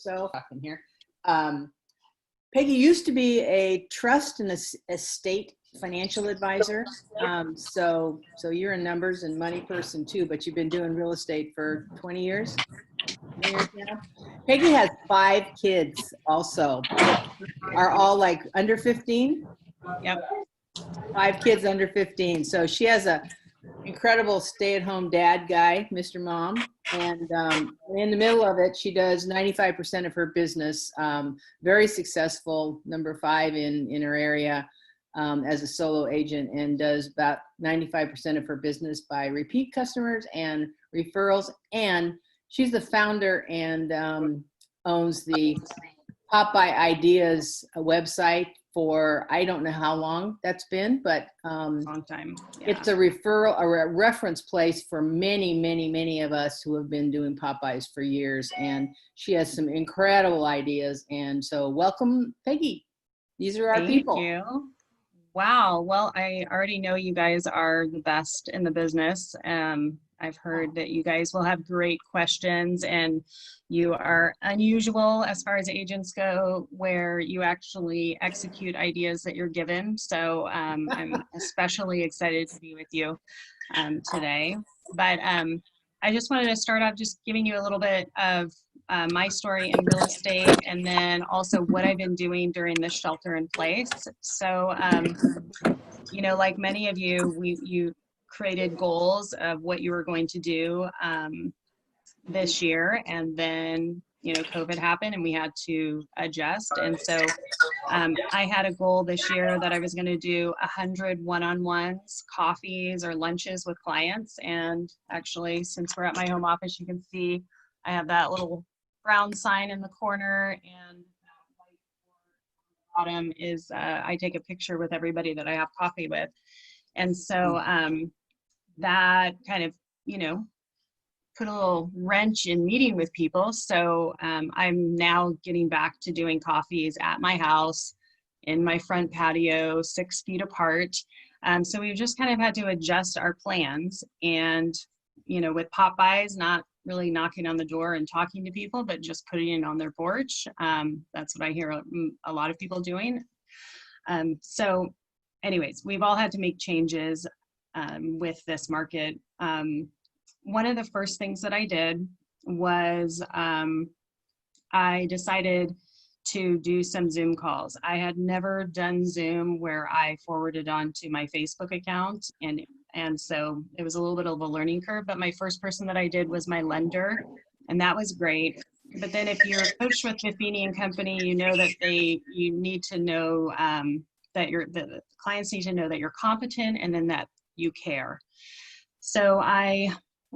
so in here. Peggy used to be a trust and estate financial advisor. So you're a numbers and money person too, but you've been doing real estate for 20 years. Now. Peggy has 5 kids also, are all like under 15. Yep. 5 kids under 15. So she has a incredible stay-at-home dad guy, Mr. Mom. And in the middle of it, she does 95% of her business, very successful, number 5 in her area as a solo agent, and does about 95% of her business by repeat customers and referrals. And she's the founder and owns the Popeye Ideas website for, I don't know how long that's been, but Long time. Yeah. it's a referral or a reference place for many of us who have been doing Popeyes for years. And she has some incredible ideas. And so welcome, Peggy. These are our people. Thank you. Wow. Well, I already know you guys are the best in the business. I've heard that you guys will have great questions, and you are unusual as far as agents go, where you actually execute ideas that you're given. So I'm especially excited to be with you today. But I just wanted to start off just giving you a little bit of my story in real estate, and then also what I've been doing during this shelter in place. So, you know, like many of you, you created goals of what you were going to do this year, and then, you know, COVID happened and we had to adjust. And so I had a goal this year that I was going to do 100 one-on-ones, coffees or lunches with clients. And actually, since we're at my home office, you can see I have that little brown sign in the corner, and bottom is I take a picture with everybody that I have coffee with. And so that kind of, you know, put a little wrench in meeting with people. So I'm now getting back to doing coffees at my house in my front patio, 6 feet apart. So we've just kind of had to adjust our plans. And, you know, with Popeyes, not really knocking on the door and talking to people, but just putting it on their porch. That's what I hear a lot of people doing. So anyways, we've all had to make changes with this market. One of the first things that I did was I decided to do some Zoom calls. I had never done Zoom where I forwarded on to my Facebook account, and so it was a little bit of a learning curve, but my first person that I did was my lender, and that was great. But then if you're coached with Buffini and Company, you know that you need to know that the clients need to know that you're competent, and then that you care. So I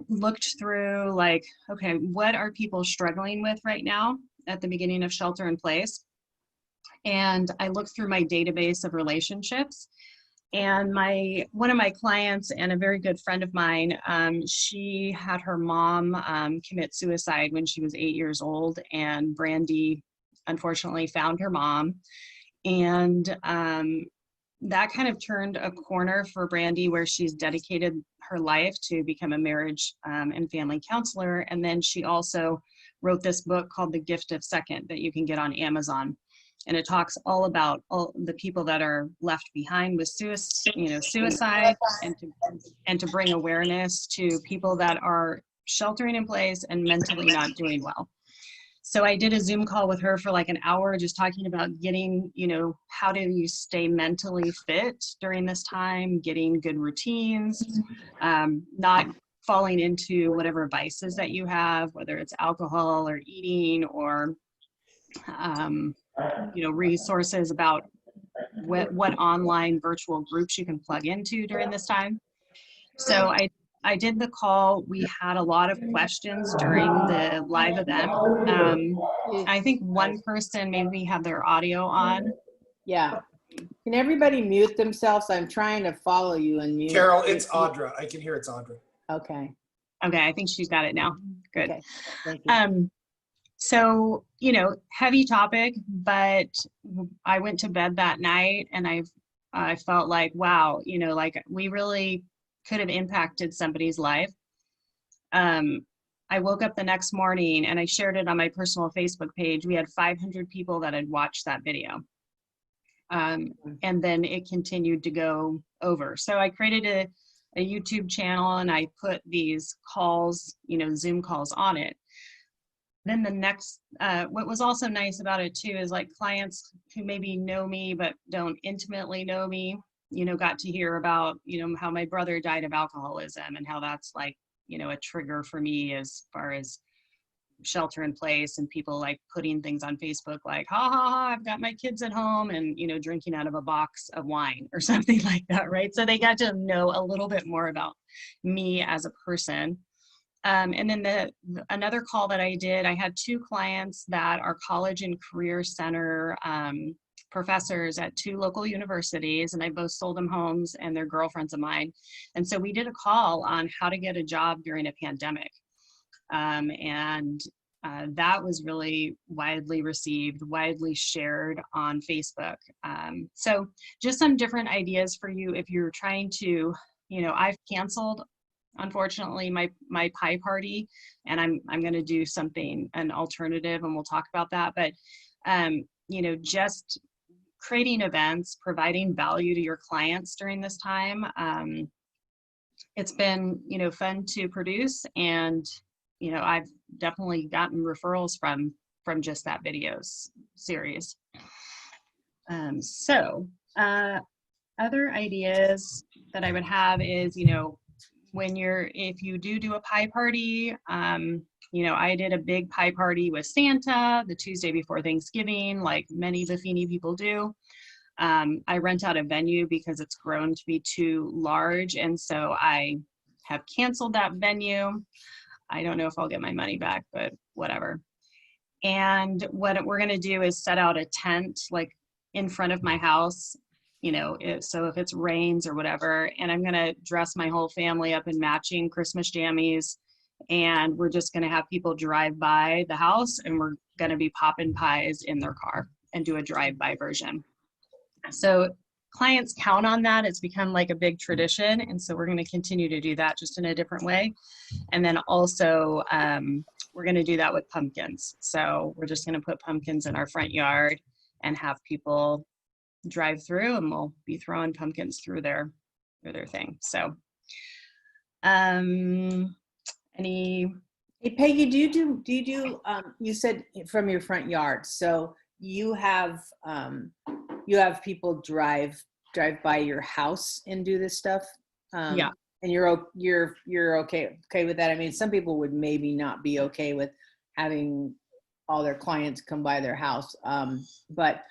looked through, like, okay, what are people struggling with right now at the beginning of shelter in place? And I looked through my database of relationships, and one of my clients and a very good friend of mine, she had her mom commit suicide when she was 8 years old, and Brandy unfortunately found her mom. And that kind of turned a corner for Brandy, where she's dedicated her life to become a marriage and family counselor. And then she also wrote this book called The Gift of Second that you can get on Amazon. And it talks all about all the people that are left behind with suicide, and to bring awareness to people that are sheltering in place and mentally not doing well. So I did a Zoom call with her for like an hour, just talking about getting, you know, how do you stay mentally fit during this time, getting good routines, not falling into whatever vices that you have, whether it's alcohol or eating or, you know, resources about what online virtual groups you can plug into during this time. So I did the call. We had a lot of questions during the live event. I think one person maybe had their audio on. Yeah. Can everybody mute themselves? I'm trying to follow you and mute. Carol, it's Audra. I can hear it's Audra. Okay. Okay, I think she's got it now. Good. Okay. Thank you. So, you know, heavy topic, but I went to bed that night and I felt like, wow, you know, like we really could have impacted somebody's life. I woke up the next morning and I shared it on my personal Facebook page. We had 500 people that had watched that video. And then it continued to go over. So I created a YouTube channel and I put these calls, Zoom calls on it. Then the next, what was also nice about it too, is like clients who maybe know me, but don't intimately know me, got to hear about, how my brother died of alcoholism and how that's like, a trigger for me as far as shelter in place and people like putting things on Facebook like, ha ha ha, I've got my kids at home and, drinking out of a box of wine or something like that, right? So they got to know a little bit more about me as a person. And then another call that I did, I had 2 clients that are college and career center professors at 2 local universities, and I both sold them homes and they're girlfriends of mine. And so we did a call on how to get a job during a pandemic. And that was really widely received, widely shared on Facebook. So just some different ideas for you if you're trying to, I've canceled, unfortunately, my pie party, and I'm going to do an alternative, and we'll talk about that. But, just creating events, providing value to your clients during this time. It's been, fun to produce, and I've definitely gotten referrals from just that videos series. Other ideas that I would have is, if you do a pie party, I did a big pie party with Santa the Tuesday before Thanksgiving, like many Buffini people do. I rent out a venue because it's grown to be too large, and so I have canceled that venue. I don't know if I'll get my money back, but whatever. And what we're going to do is set out a tent like in front of my house, so if it rains or whatever, and I'm going to dress my whole family up in matching Christmas jammies, and we're just going to have people drive by the house, and we're going to be popping pies in their car and do a drive-by version. So clients count on that. It's become like a big tradition. And so we're going to continue to do that just in a different way. And then also we're going to do that with pumpkins. So we're just going to put pumpkins in our front yard and have people drive through, and we'll be throwing pumpkins through their thing. So Hey Peggy, do you do you said from your front yard, so you have people drive by your house and do this stuff? Yeah. And you're okay with that? I mean, some people would maybe not be okay with having all their clients come by their house, but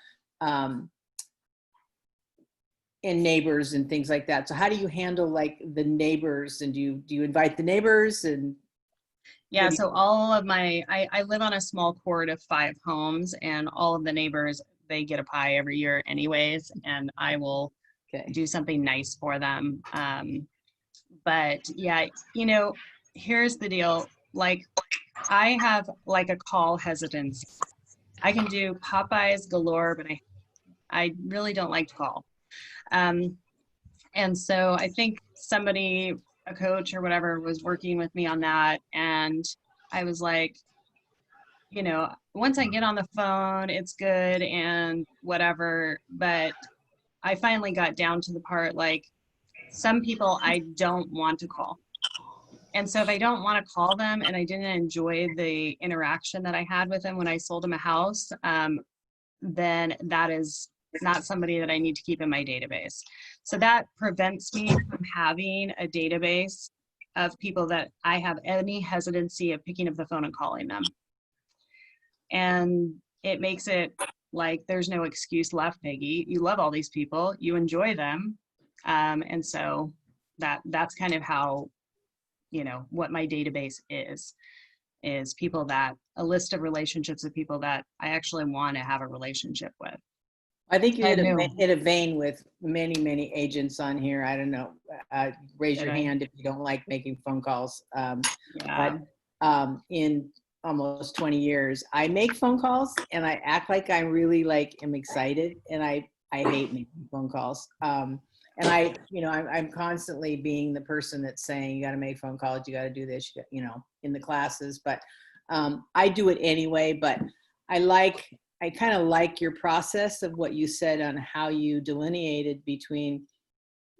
and neighbors and things like that. So how do you handle like the neighbors, and do you invite the neighbors? And yeah, so all of I live on a small court of 5 homes, and all of the neighbors, they get a pie every year anyways, and I will do something nice for them. But yeah, here's the deal. Like, I have like a call hesitancy. I can do Popeyes galore, but I really don't like to call. And so I think somebody, a coach or whatever, was working with me on that. And I was like, once I get on the phone, it's good and whatever. But I finally got down to the part, like, some people I don't want to call. And so if I don't want to call them and I didn't enjoy the interaction that I had with them when I sold them a house, then that is not somebody that I need to keep in my database. So that prevents me from having a database of people that I have any hesitancy of picking up the phone and calling them. And it makes it like there's no excuse left, Peggy. You love all these people, you enjoy them. And so that's kind of how, what my database is people that, a list of relationships of people that I actually want to have a relationship with. I think you hit a vein with many agents on here. I don't know. Raise your hand if you don't like making phone calls. But in almost 20 years, I make phone calls and I act like I really am excited, and I hate making phone calls. And I, I'm constantly being the person that's saying, you got to make phone calls, you got to do this, in the classes, but I do it anyway. But I kind of like your process of what you said on how you delineated between,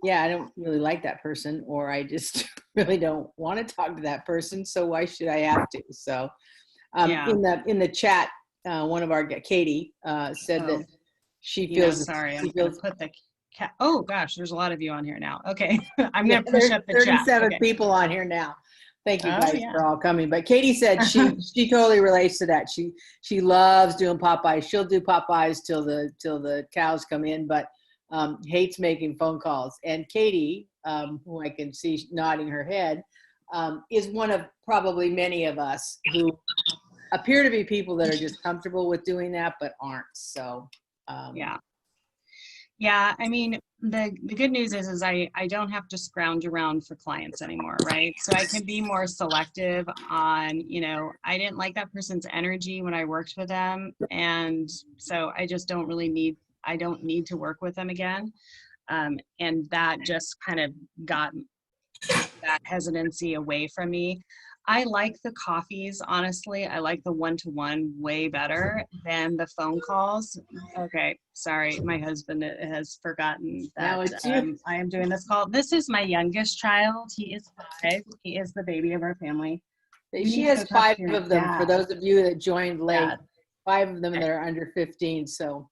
yeah, I don't really like that person, or I just really don't want to talk to that person, so why should I have to? So Yeah. in the chat, one of our, Katie, said that she feels, sorry, I'm she gonna feels put the cat. Oh gosh, there's a lot of you on here now. Okay, I'm yeah, gonna push there's up the chat. 37 Okay. people on here now. Thank you Oh guys yeah. for all coming. But Katie said she totally relates to that. She loves doing Popeyes. She'll do Popeyes till the cows come in, but hates making phone calls. And Katie, who I can see nodding her head, is one of probably many of us who appear to be people that are just comfortable with doing that, but aren't. So Yeah. Yeah, I mean, the good news is I don't have to scrounge around for clients anymore, right? So I can be more selective on, I didn't like that person's energy when I worked with them. And so I just don't need to work with them again. And that just kind of got that hesitancy away from me. I like the coffees, honestly. I like the one-to-one way better than the phone calls. Okay, sorry, my husband has forgotten now that it's you. I am doing this call. This is my youngest child. He is 5. He is the baby of our family. You She need to has go talk 5 to your of them, for dad. those of you that joined late. Dad. 5 of them that are under 15. So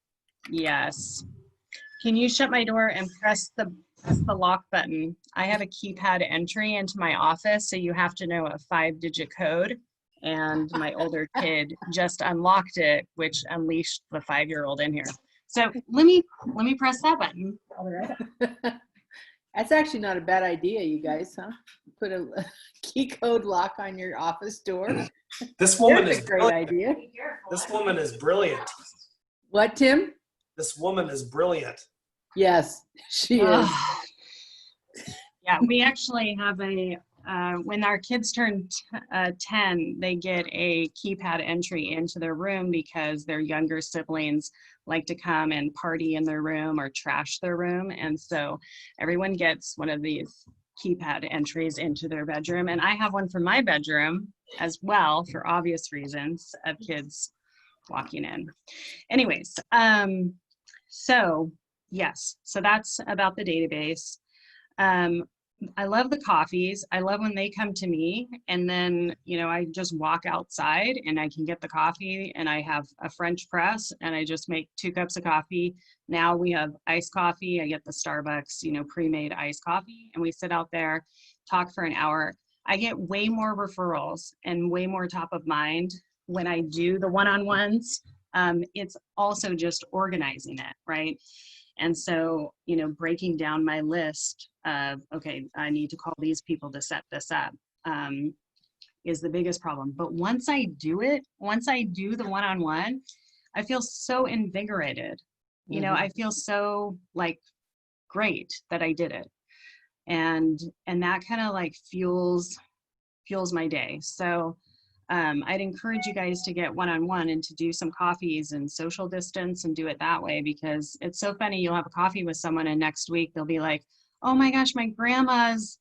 Yes. Can you shut my door and press the lock button? I have a keypad entry into my office, so you have to know a 5-digit code. And my older kid just unlocked it, which unleashed the 5-year-old in here. So let me press that button. I'll be right back. that's actually not a bad idea, you guys, huh? Put a key code lock on your office door. This woman There's is a great brilliant. idea. This woman is brilliant. What, Tim? This woman is brilliant. Yes, she is. Yeah, we actually have when our kids turn 10, they get a keypad entry into their room because their younger siblings like to come and party in their room or trash their room. And so everyone gets one of these keypad entries into their bedroom. And I have one for my bedroom as well, for obvious reasons of kids walking in. Anyways, so yes, so that's about the database. I love the coffees. I love when they come to me and then, I just walk outside and I can get the coffee, and I have a French press and I just make 2 cups of coffee. Now we have iced coffee. I get the Starbucks, pre-made iced coffee, and we sit out there, talk for an hour. I get way more referrals and way more top of mind when I do the one-on-ones. It's also just organizing it, right? And so, breaking down my list of, okay, I need to call these people to set this up, is the biggest problem. But once I do the one-on-one, I feel so invigorated. I feel so great that I did it. And that kind of fuels my day. So I'd encourage you guys to get one-on-one and to do some coffees and social distance and do it that way, because it's so funny. You'll have a coffee with someone and next week they'll be like, oh my gosh, my grandma's,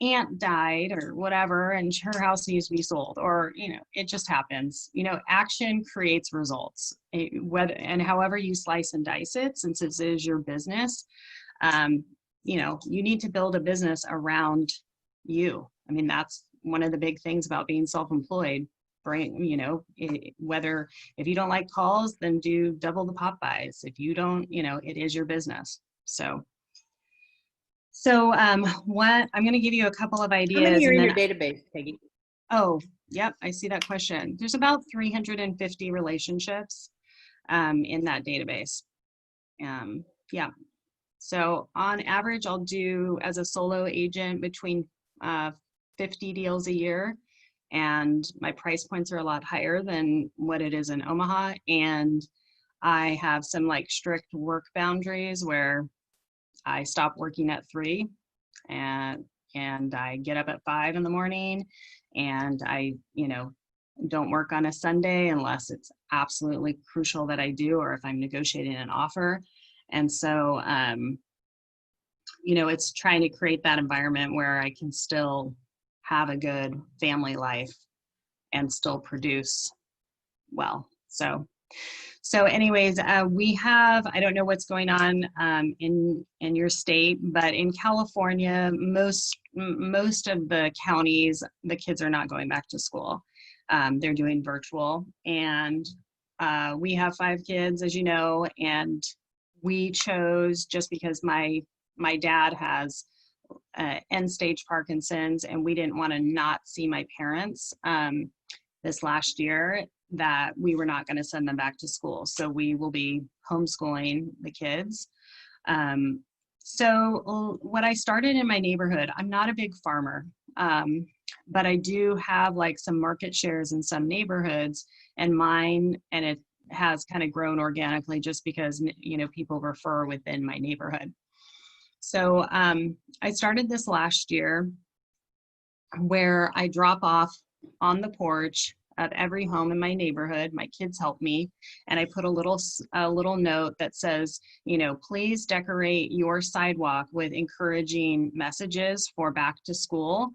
aunt died or whatever, and her house needs to be sold, or, it just happens. Action creates results. And however you slice and dice it, since it is your business, you need to build a business around you. I mean, that's one of the big things about being self-employed. Whether if you don't like calls, then do double the Popeyes. If you don't, it is your business. So what I'm going to give you a couple of ideas. How many are in your database, Peggy? Oh, yep, I see that question. There's about 350 relationships in that database. Yeah. So on average, I'll do, as a solo agent, between 50 deals a year, and my price points are a lot higher than what it is in Omaha. And I have some strict work boundaries where I stop working at 3 and I get up at 5 in the morning, and I, don't work on a Sunday unless it's absolutely crucial that I do, or if I'm negotiating an offer. And so, it's trying to create that environment where I can still have a good family life and still produce well. So anyways, we have, I don't know what's going on in your state, but in California, most of the counties, the kids are not going back to school. They're doing virtual, and we have 5 kids, as you know, and we chose, just because my dad has end stage Parkinson's, and we didn't want to not see my parents this last year, that we were not going to send them back to school. So we will be homeschooling the kids. So what I started in my neighborhood, I'm not a big farmer, but I do have like some market shares in some neighborhoods, and it has kind of grown organically just because, people refer within my neighborhood. So I started this last year, where I drop off on the porch of every home in my neighborhood. My kids help me, and I put a little note that says, please decorate your sidewalk with encouraging messages for back to school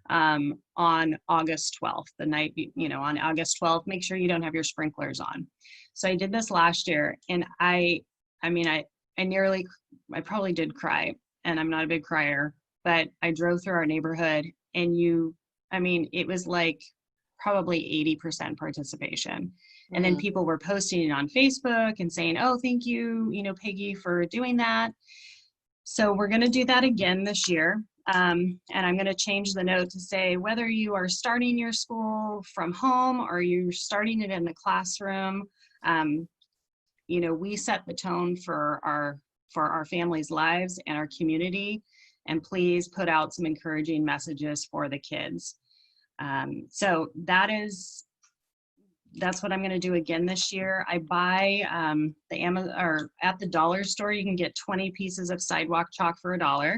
on August 12th, the night, on August 12th. Make sure you don't have your sprinklers on. So I did this last year, and I probably did cry, and I'm not a big crier, but I drove through our neighborhood, and it was like probably 80% participation. And then people were posting it on Facebook and saying, oh, thank you, Peggy, for doing that. So we're going to do that again this year. And I'm going to change the note to say, whether you are starting your school from home or you're starting it in the classroom, we set the tone for our families' lives and our community. And please put out some encouraging messages for the kids. So that's what I'm going to do again this year. I buy the Amazon, or at the dollar store, you can get 20 pieces of sidewalk chalk for $1,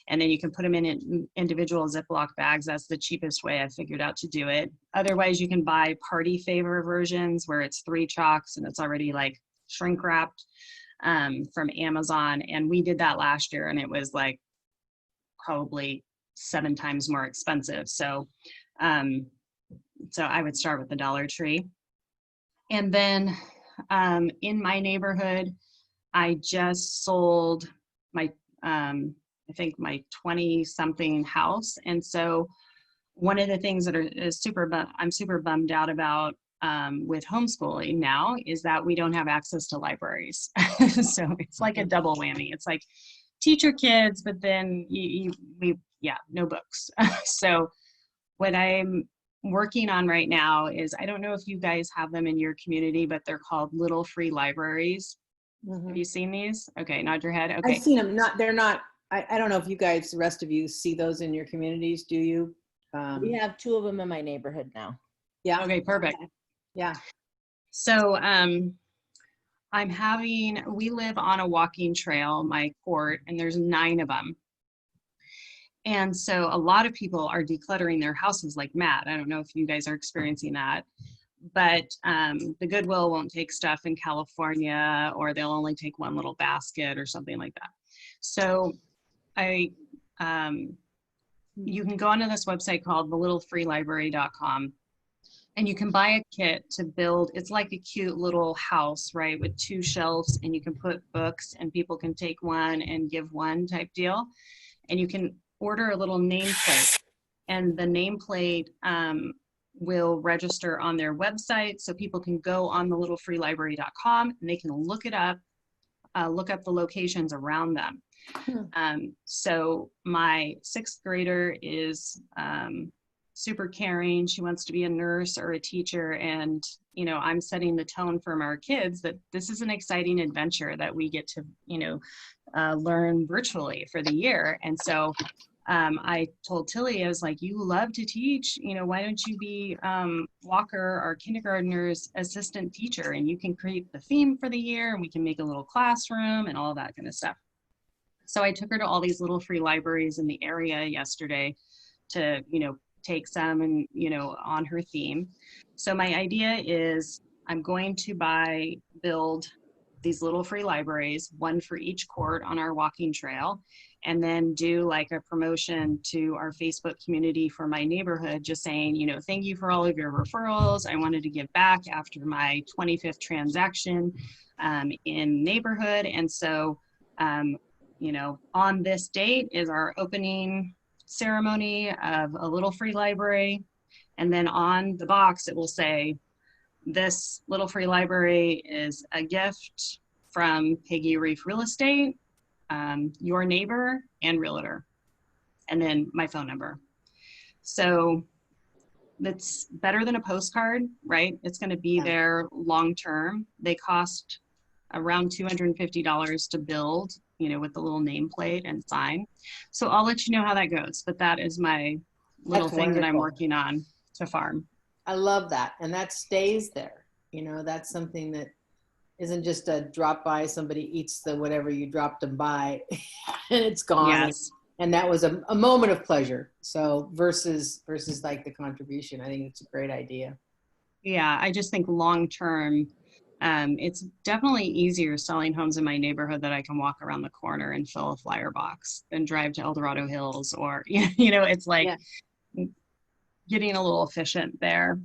and then you can put them in individual Ziploc bags. That's the cheapest way I figured out to do it. Otherwise, you can buy party favor versions where it's 3 chalks and it's already like shrink wrapped from Amazon. And we did that last year, and it was like probably 7 times more expensive. So I would start with the Dollar Tree. And then in my neighborhood, I just sold my, I think my 20-something house. And so one of the things that I'm super bummed out about with homeschooling now is that we don't have access to libraries. So it's like a double whammy. It's like teach your kids, but then no books. So what I'm working on right now is, I don't know if you guys have them in your community, but they're called little free libraries. Have you seen these? Okay, nod your head. Okay. I've seen them. They're not, I don't know if you guys, the rest of you, see those in your communities. Do you? We have 2 of them in my neighborhood now. Yeah. Okay, perfect. Yeah. So we live on a walking trail, my court, and there's 9 of them. And so a lot of people are decluttering their houses like mad. I don't know if you guys are experiencing that, but the Goodwill won't take stuff in California, or they'll only take one little basket or something like that. So you can go onto this website called thelittlefreelibrary.com, and you can buy a kit to build. It's like a cute little house, right, with 2 shelves, and you can put books, and people can take one and give one type deal. And you can order a little nameplate, and the nameplate will register on their website, so people can go on thelittlefreelibrary.com and they can look it up, look up the locations around them. So my 6th grader is super caring. She wants to be a nurse or a teacher, and I'm setting the tone for our kids that this is an exciting adventure that we get to learn virtually for the year. And so I told Tilly, I was like, you love to teach, why don't you be Walker, our kindergartner's assistant teacher, and you can create the theme for the year, and we can make a little classroom and all that kind of stuff. So I took her to all these little free libraries in the area yesterday to, take some and, on her theme. So my idea is I'm going to build these little free libraries, one for each court on our walking trail, and then do like a promotion to our Facebook community for my neighborhood, just saying, you know, thank you for all of your referrals. I wanted to give back after my 25th transaction in neighborhood. And so, you know, on this date is our opening ceremony of a little free library. And then on the box, it will say, this little free library is a gift from Peggy Urieff Real Estate, your neighbor and realtor, and then my phone number. So that's better than a postcard, right? It's going to be there long term. They cost around $250 to build, you know, with the little nameplate and sign. So I'll let you know how that goes. But that is my little That's thing that I'm wonderful. working on to farm. I love that. And that stays there. You know, that's something that isn't just a drop by, somebody eats the whatever you dropped them by and it's gone. Yes. And that was a moment of pleasure. So versus like the contribution, I think it's a great idea. Yeah, I just think long term, it's definitely easier selling homes in my neighborhood that I can walk around the corner and fill a flyer box than drive to El Dorado Hills, or you know, it's like getting a little efficient there.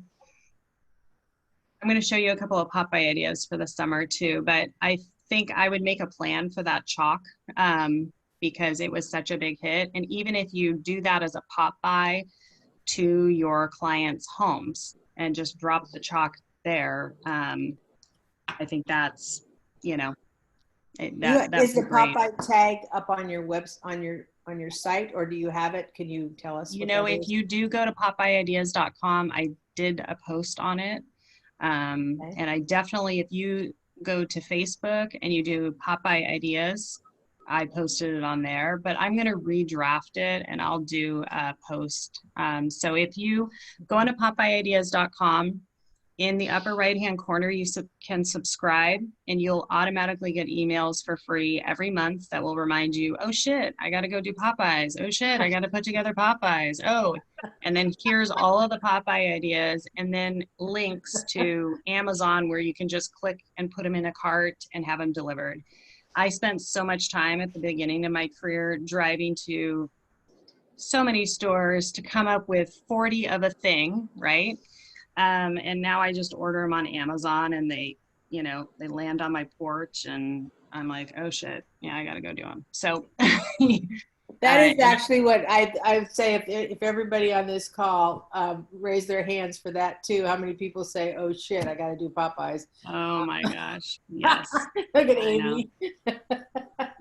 I'm going to show you a couple of Popeye ideas for the summer too, but I think I would make a plan for that chalk because it was such a big hit. And even if you do that as a Popeye to your clients' homes and just drop the chalk there, I think that's, you know, that's is the great. Popeye tag up on your on your site, or do you have it? Can you tell us? You know, if you do go to popeyeideas.com, I did a post on it. And I definitely, if you go to Facebook and you do Popeye Ideas, I posted it on there, but I'm going to redraft it and I'll do a post. So if you go on to popeyeideas.com, in the upper right-hand corner, you can subscribe and you'll automatically get emails for free every month that will remind you, oh shit, I got to go do Popeyes. Oh shit, I got to put together Popeyes. Oh, and then here's all of the Popeye ideas and then links to Amazon where you can just click and put them in a cart and have them delivered. I spent so much time at the beginning of my career driving to so many stores to come up with 40 of a thing, right? And now I just order them on Amazon and they, you know, they land on my porch and I'm like, oh shit, yeah, I got to go do them. So that is actually what I would say if everybody on this call raise their hands for that too. How many people say, oh shit, I got to do Popeyes? Oh my gosh. Yes. Look at Amy.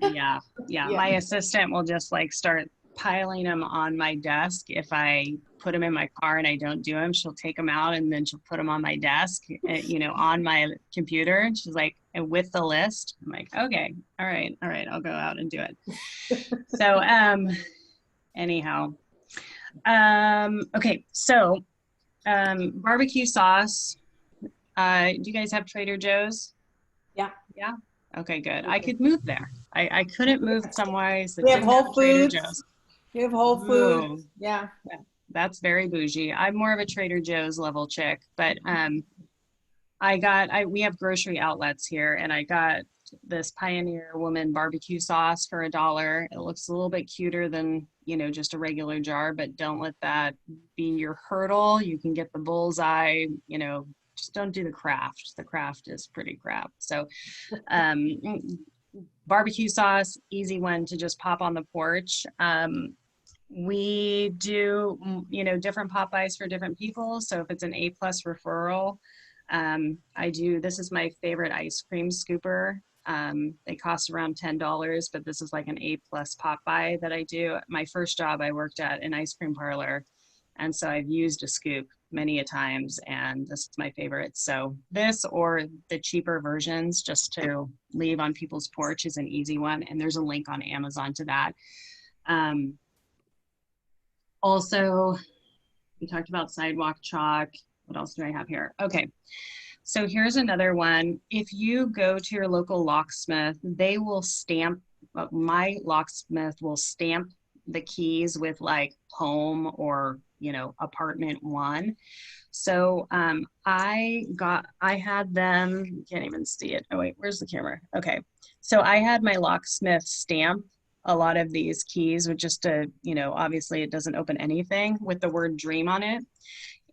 Yeah. My assistant will just like start piling them on my desk. If I put them in my car and I don't do them, she'll take them out and then she'll put them on my desk, you know, on my computer. And she's like, and with the list, I'm like, okay, all right, I'll go out and do it. So, anyhow, okay, so barbecue sauce. Do you guys have Trader Joe's? Yeah. Okay, good. I could move there. I couldn't move somewhere. We have Whole Foods. Joe's. We have Whole Foods. Yeah. That's very bougie. I'm more of a Trader Joe's level chick, but we have grocery outlets here, and I got this Pioneer Woman barbecue sauce for $1. It looks a little bit cuter than, you know, just a regular jar, but don't let that be your hurdle. You can get the bullseye, you know, just don't do the Kraft. The Kraft is pretty crap. So barbecue sauce, easy one to just pop on the porch. We do, you know, different Popeyes for different people. So if it's an A+ referral, this is my favorite ice cream scooper. They cost around $10, but this is like an A+ Popeye that I do. My first job, I worked at an ice cream parlor. And so I've used a scoop many a times, and this is my favorite. So this or the cheaper versions just to leave on people's porch is an easy one. And there's a link on Amazon to that. Also, we talked about sidewalk chalk. What else do I have here? Okay. So here's another one. If you go to your local locksmith, they will stamp, my locksmith will stamp the keys with like home or, you know, apartment 1. So I had them, can't even see it. Oh wait, where's the camera? Okay. So I had my locksmith stamp a lot of these keys with just a, you know, obviously it doesn't open anything, with the word dream on it.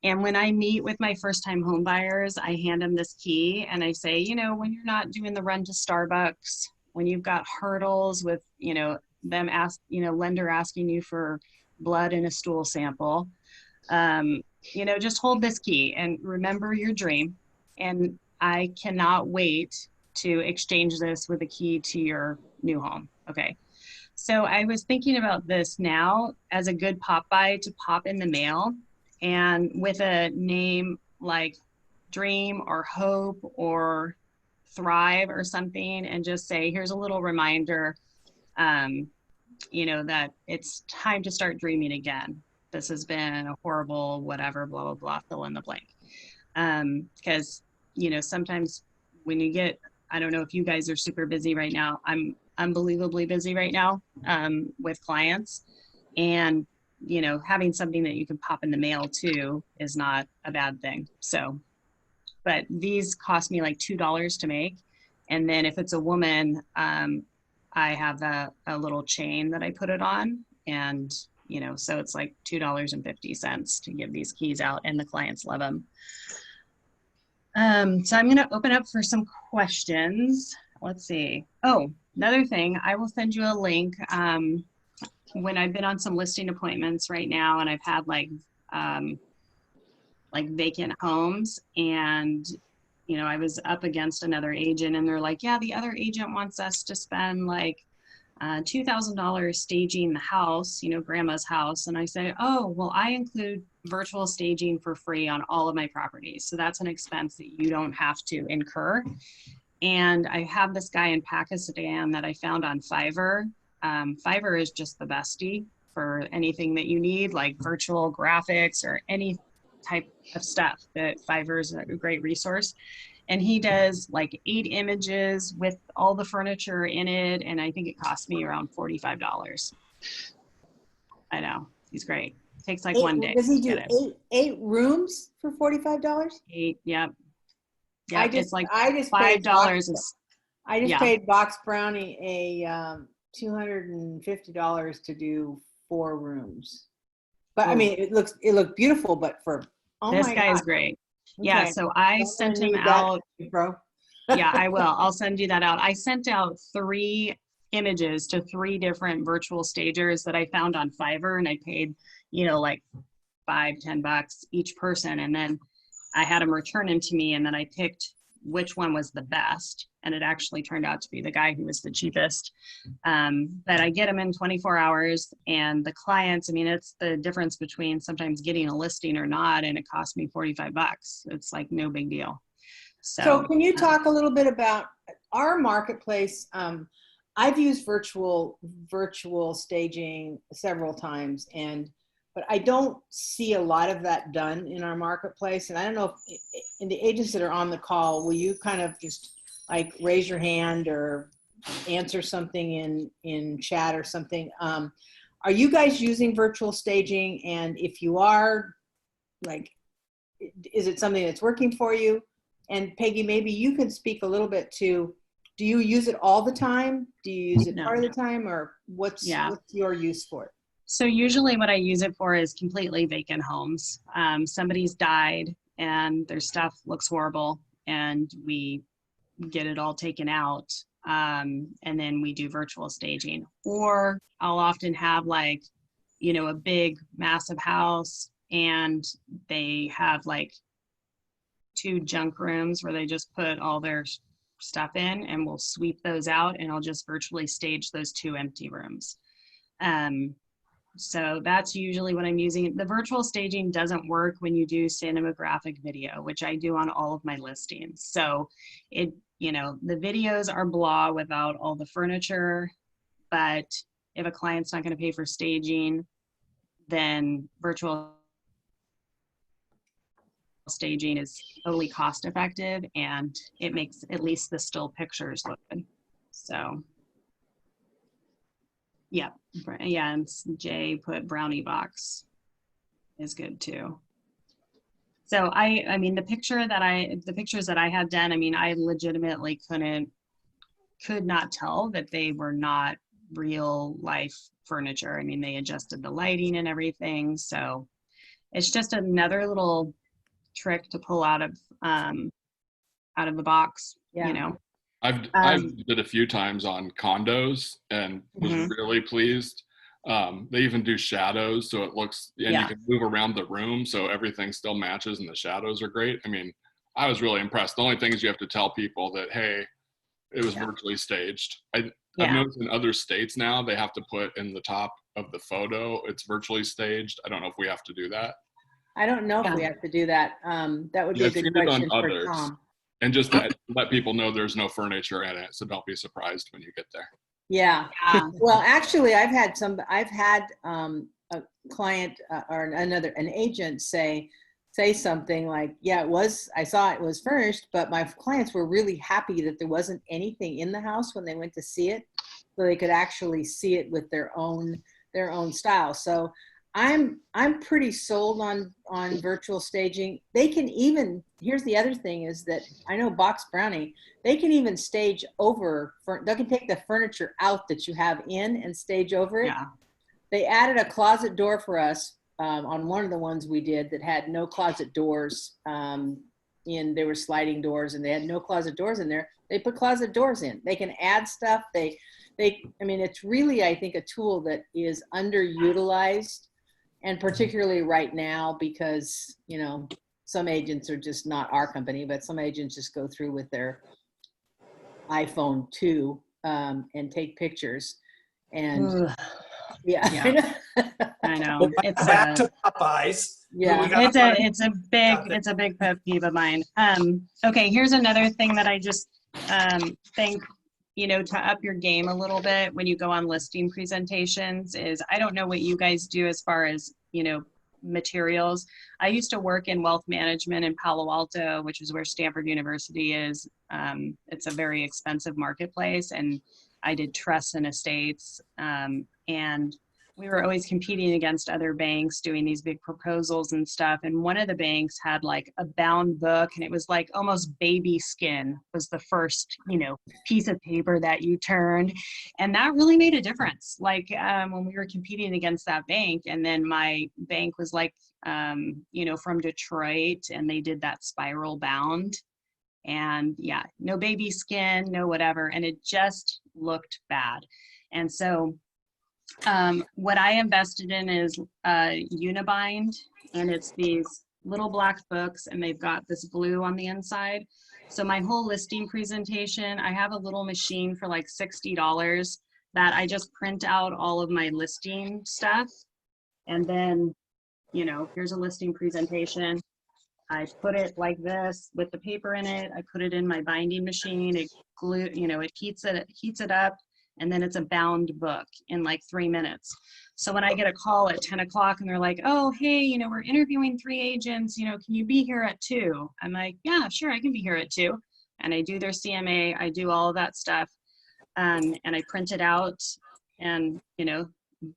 And when I meet with my first time home buyers, I hand them this key and I say, you know, when you're not doing the run to Starbucks, when you've got hurdles with, you know, lender asking you for blood in a stool sample, you know, just hold this key and remember your dream. And I cannot wait to exchange this with a key to your new home. Okay. So I was thinking about this now as a good pop by to pop in the mail, and with a name like Dream or Hope or Thrive or something, and just say, here's a little reminder, you know, that it's time to start dreaming again. This has been a horrible whatever, blah, blah, blah, fill in the blank. Because, you know, sometimes when you get, I don't know if you guys are super busy right now. I'm unbelievably busy right now with clients. And, you know, having something that you can pop in the mail too is not a bad thing. So, but these cost me like $2 to make. And then if it's a woman, I have a little chain that I put it on, and, you know, so it's like $2.50 to give these keys out, and the clients love them. So I'm going to open up for some questions. Let's see. Oh, another thing, I will send you a link. When I've been on some listing appointments right now, and I've had like vacant homes, and, you know, I was up against another agent, and they're like, yeah, the other agent wants us to spend like $2,000 staging the house, you know, grandma's house. And I say, oh, well, I include virtual staging for free on all of my properties. So that's an expense that you don't have to incur. And I have this guy in Pakistan that I found on Fiverr. Fiverr is just the bestie for anything that you need, like virtual graphics or any type of stuff. That Fiverr is a great resource. And he does like 8 images with all the furniture in it. And I think it cost me around $45. I know, he's great. Takes like 1 day. Does he to do get it. eight rooms for $45? 8, yep. Yeah, it's like I just $5 is, I just yeah. paid Box Brownie a $250 to do 4 rooms. But I mean, it looked beautiful, but for, oh this my guy God. is great. Yeah, Okay. so I I'm sent gonna him need that, out. bro. Yeah, I will. I'll send you that out. I sent out 3 images to 3 different virtual stagers that I found on Fiverr, and I paid, you know, like $5-10 each person. And then I had them return them to me, and then I picked which one was the best. And it actually turned out to be the guy who was the cheapest. But I get them in 24 hours, and the clients, I mean, it's the difference between sometimes getting a listing or not, and it cost me $45. It's like no big deal. So can you talk a little bit about our marketplace? I've used virtual staging several times, but I don't see a lot of that done in our marketplace. And I don't know if in the agents that are on the call, will you kind of just like raise your hand or answer something in chat or something? Are you guys using virtual staging? And if you are, like, is it something that's working for you? And Peggy, maybe you can speak a little bit to, do you use it all the time? Do you use it part of the time, or what's your use for it? So usually what I use it for is completely vacant homes. Somebody's died and their stuff looks horrible, and we get it all taken out. And then we do virtual staging. Or I'll often have, like, you know, a big massive house, and they have like 2 junk rooms where they just put all their stuff in, and we'll sweep those out, and I'll just virtually stage those 2 empty rooms. So that's usually what I'm using. The virtual staging doesn't work when you do cinematographic video, which I do on all of my listings. So it, you know, the videos are blah without all the furniture, but if a client's not going to pay for staging, then virtual staging is totally cost effective, and it makes at least the still pictures look good. So Yeah, yeah, and Jay put brownie box is good too. So I mean, the pictures that I had done, I mean, I legitimately could not tell that they were not real life furniture. I mean, they adjusted the lighting and everything. So it's just another little trick to pull out of the box, Yeah. you know. I've did a few times on condos and was Mhm. really pleased. They even do shadows, so it looks, and Yeah. you can move around the room, so everything still matches, and the shadows are great. I mean, I was really impressed. The only thing is you have to tell people that, hey, it was Yeah. virtually staged. I've Yeah. noticed in other states now they have to put in the top of the photo it's virtually staged. I don't know if we have to do that. I don't know if we Yeah. have to do that. That would be Yeah, a I've good seen it on question for others. Tom. And just to let people know there's no furniture in it, so don't be surprised when you get there. Yeah. Yeah. Well, actually, I've had a client or an agent say something like, yeah, I saw it was furnished, but my clients were really happy that there wasn't anything in the house when they went to see it, so they could actually see it with their own style. So I'm pretty sold on virtual staging. They can even, here's the other thing is that I know Box Brownie, they can even stage over, they can take the furniture out that you have in and stage over it. Yeah. They added a closet door for us on one of the ones we did that had no closet doors there were sliding doors and they had no closet doors in there. They put closet doors in. They can add stuff. I mean, it's really, I think, a tool that is underutilized, and particularly right now because, you know, some agents are just not our company, but some agents just go through with their iPhone 2 and take pictures. And Ugh. yeah, Yeah. I know. Well, It's back to Popeyes. Yeah. We got it's a big pet peeve of mine. Okay, here's another thing that I just think, you know, to up your game a little bit when you go on listing presentations is, I don't know what you guys do as far as, you know, materials. I used to work in wealth management in Palo Alto, which is where Stanford University is. It's a very expensive marketplace, and I did trusts and estates, and we were always competing against other banks doing these big proposals and stuff. And one of the banks had like a bound book, and it was like almost baby skin was the first, you know, piece of paper that you turned. And that really made a difference. Like when we were competing against that bank, and then my bank was like, you know, from Detroit, and they did that spiral bound. And yeah, no baby skin, no whatever. And it just looked bad. And so what I invested in is Unibind, and it's these little black books, and they've got this blue on the inside. So my whole listing presentation, I have a little machine for like $60 that I just print out all of my listing stuff. And then, you know, here's a listing presentation. I put it like this with the paper in it. I put it in my binding machine. It glue, you know, it heats it up, and then it's a bound book in like 3 minutes. So when I get a call at 10 o'clock and they're like, oh, hey, you know, we're interviewing 3 agents, you know, can you be here at 2? I'm like, yeah, sure, I can be here at 2. And I do their CMA, I do all of that stuff. And I print it out and, you know,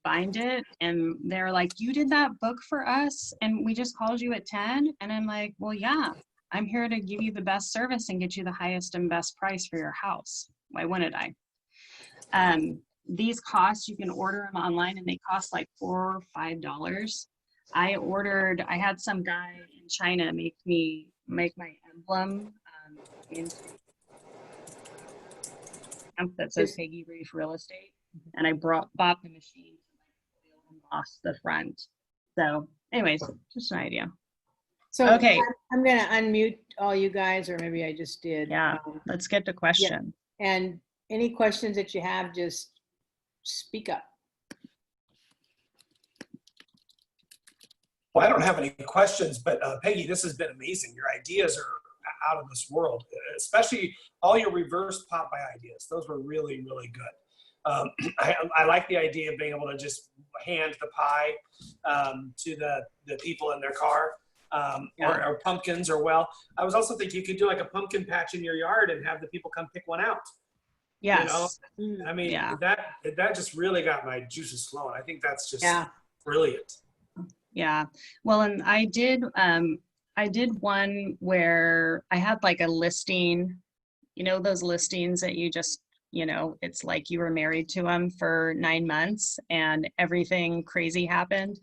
bind it. And they're like, you did that book for us and we just called you at 10? And I'm like, well, yeah, I'm here to give you the best service and get you the highest and best price for your house. Why wouldn't I? These costs, you can order them online, and they cost like $4 or $5. I had some guy in China make my emblem into that says Peggy Reef Real Estate, and I bought the machine to emboss the front. So anyways, just an idea. So Okay. I'm going to unmute all you guys, or maybe I just did. Yeah, let's get to question. And any questions that you have, just speak up. Well, I don't have any questions, but Peggy, this has been amazing. Your ideas are out of this world, especially all your reverse Popeye ideas. Those were really, really good. I like the idea of being able to just hand the pie to the people in their car, or pumpkins, or, well, I was also thinking you could do like a pumpkin patch in your yard and have the people come pick one out. Yes. I mean, Yeah. that just really got my juices flowing. I think that's just Yeah. brilliant. Yeah. Well, and I did one where I had like a listing, those listings that you just, it's like you were married to them for 9 months and everything crazy happened.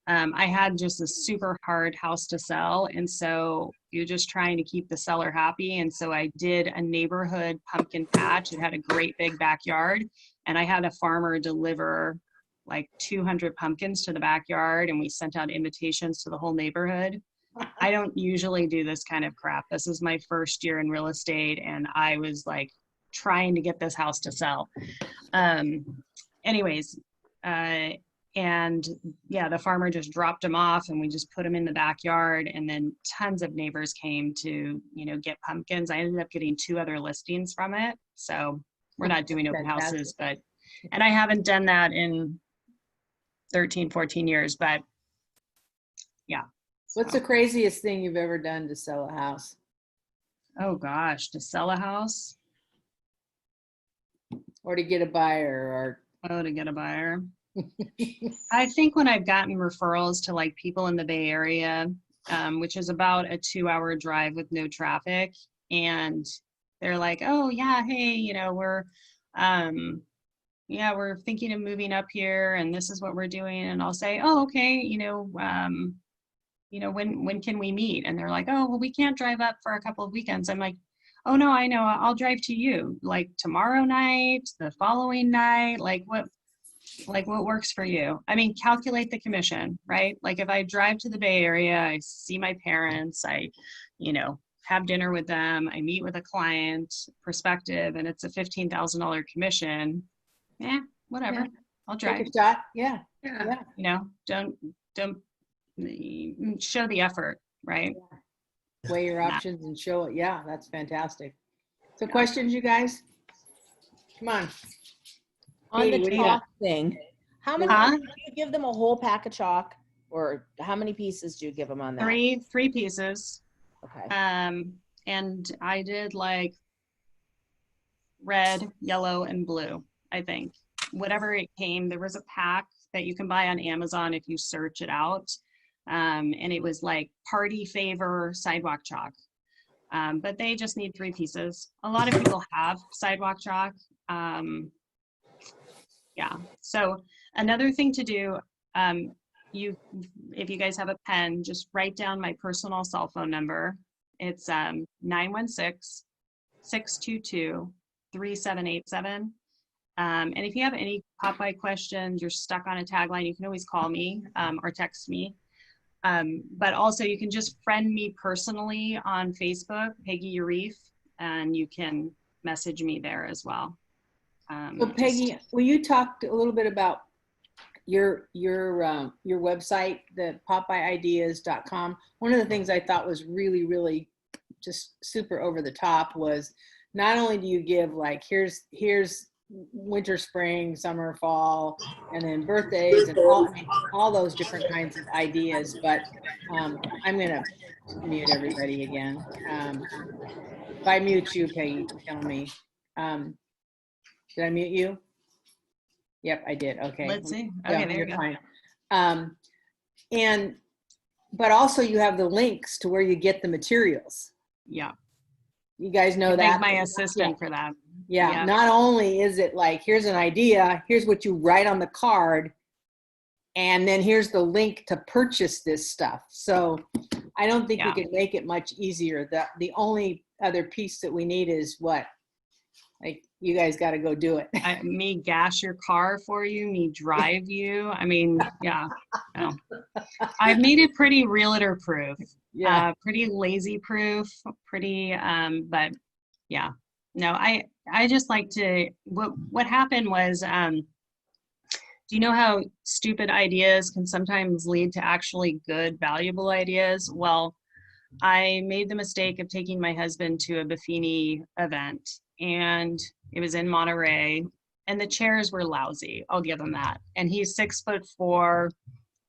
I had just a super hard house to sell. And so you're just trying to keep the seller happy. And so I did a neighborhood pumpkin patch. It had a great big backyard. And I had a farmer deliver like 200 pumpkins to the backyard. And we sent out invitations to the whole neighborhood. I don't usually do this kind of crap. This is my first year in real estate. And I was like trying to get this house to sell. Anyways, and yeah, the farmer just dropped them off and we just put them in the backyard, and then tons of neighbors came to, get pumpkins. I ended up getting 2 other listings from it. So we're not doing open houses, and I haven't done that in 13, 14 years, but yeah. What's the craziest thing you've ever done to sell a house? Oh gosh, to sell a house? Or to get a buyer Oh, to get a buyer. I think when I've gotten referrals to like people in the Bay Area, which is about a 2-hour drive with no traffic, and they're like, oh yeah, hey, we're thinking of moving up here and this is what we're doing. And I'll say, oh, okay, when can we meet? And they're like, oh, well, we can't drive up for a couple of weekends. I'm like, oh no, I know, I'll drive to you like tomorrow night, the following night, like what works for you? I mean, calculate the commission, right? Like if I drive to the Bay Area, I see my parents, I, have dinner with them, I meet with a client, prospective, and it's a $15,000 commission. Whatever. Yeah. I'll drive. take a shot? Yeah. Don't show the effort, right? Weigh your options and show it. Yeah, that's fantastic. So questions, you guys? Come on. On Katie, the what do you chalk got? thing, how many, do you give them a whole pack of chalk, or how many pieces do you give them on that? Three pieces. Okay. And I did like red, yellow, and blue, I think. Whatever it came, there was a pack that you can buy on Amazon if you search it out. And it was like party favor sidewalk chalk. But they just need 3 pieces. A lot of people have sidewalk chalk. Yeah. So another thing to do, if you guys have a pen, just write down my personal cell phone number. It's 916-622-3787. And if you have any Popeye questions, you're stuck on a tagline, you can always call me or text me. But also you can just friend me personally on Facebook, Peggy Urieff, and you can message me there as well. So Peggy, will you talk a little bit about your website, the popeyeideas.com? One of the things I thought was really, really just super over the top was not only do you give like, here's winter, spring, summer, fall, and then birthdays and all those different kinds of ideas, but I'm going to mute everybody again. If I mute you, Peggy, tell me. Did I mute you? Yep, I did. Okay. Let's see. Okay, there you go. Fine. But also you have the links to where you get the materials. Yeah. You guys know that. Thank my assistant for that. Yeah. Not only is it like, here's an idea, here's what you write on the card, and then here's the link to purchase this stuff. So I don't think we can make it much easier. The only other piece that we need is what? Like, you guys got to go do it. Me gas your car for you, me drive you. I mean, yeah. No. I've made it pretty realtor proof, pretty lazy proof, pretty, but yeah. No, I just like to, what happened was, do you know how stupid ideas can sometimes lead to actually good, valuable ideas? Well, I made the mistake of taking my husband to a Buffini event, and it was in Monterey, and the chairs were lousy. I'll give him that. And he's 6'4",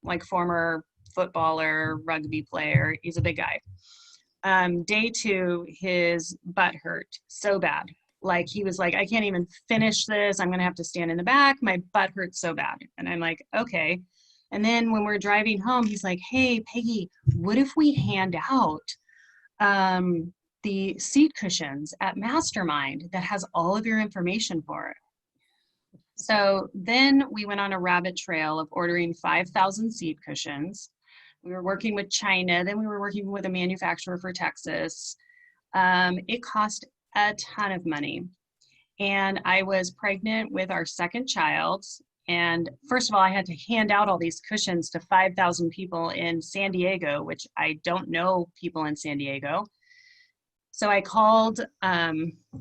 like former footballer, rugby player. He's a big guy. Day 2, his butt hurt so bad. Like he was like, I can't even finish this. I'm going to have to stand in the back. My butt hurts so bad. And I'm like, okay. And then when we're driving home, he's like, hey, Peggy, what if we hand out the seat cushions at Mastermind that has all of your information for it? So then we went on a rabbit trail of ordering 5,000 seat cushions. We were working with China. Then we were working with a manufacturer for Texas. It cost a ton of money. And I was pregnant with our second child. And first of all, I had to hand out all these cushions to 5,000 people in San Diego, which I don't know people in San Diego. So I called,